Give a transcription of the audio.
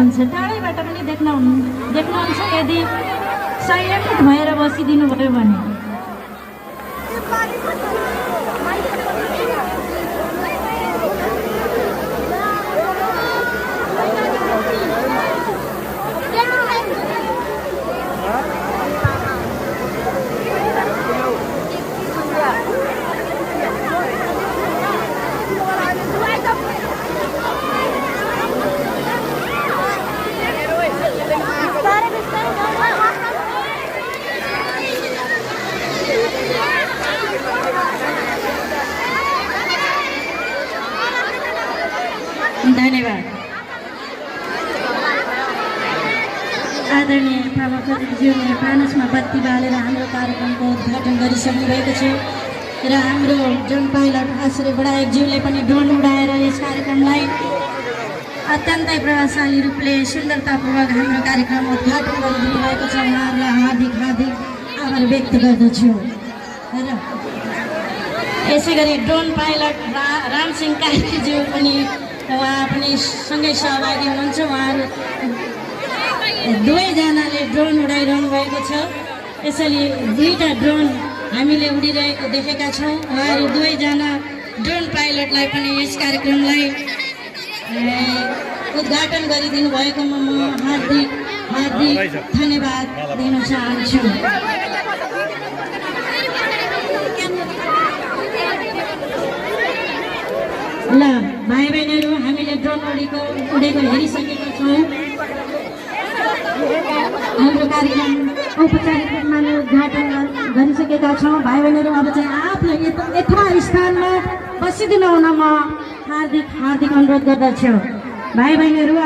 हुन्छ, टाढैबाट पनि देख्नुहुन्छ यदि साइलेन्ट भएर बसिदिनु भयो भने। धन्यवाद। आदरणीय प्रमुखज्यूले पानसमा बत्ती बालेर हाम्रो कार्यक्रमको उद्घाटन गरिसक्नु भएको छ र हाम्रो ड्रोन पाइलट आश्रय बडायकज्यूले पनि ड्रोन उडाएर यस कार्यक्रमलाई अत्यन्तै प्रभावशाली रूपले सुन्दरतापूर्वक हाम्रो कार्यक्रम उद्घाटन गरिदिनु भएको छ। उहाँहरूलाई हार्दिक आभार व्यक्त गर्दछु। र यसै गरी ड्रोन पाइलट रामसिंह कार्कीज्यू पनि उहाँ पनि सँगै सहभागी हुनुहुन्छ। उहाँहरू दुवैजनाले ड्रोन उडाइरहनु भएको छ। यसैले दुईटा ड्रोन हामीले उडिरहेको देखेका छौँ। उहाँहरू दुवैजना ड्रोन पाइलटलाई पनि यस कार्यक्रमलाई उद्घाटन गरिदिनु भएकोमा म हार्दिक धन्यवाद दिन चाहन्छु। ल भाइ बहिनीहरू, हामीले ड्रोन उडेको हेरिसकेका छौँ। हाम्रो कार्यक्रम औपचारिक रूपमा नै उद्घाटन गरिसकेका छौँ। भाइ बहिनीहरू, अब चाहिँ आफ्नो यथार्थ स्थानमा बसिदिनु हुन म हार्दिक अनुरोध गर्दछु। भाइ बहिनीहरू।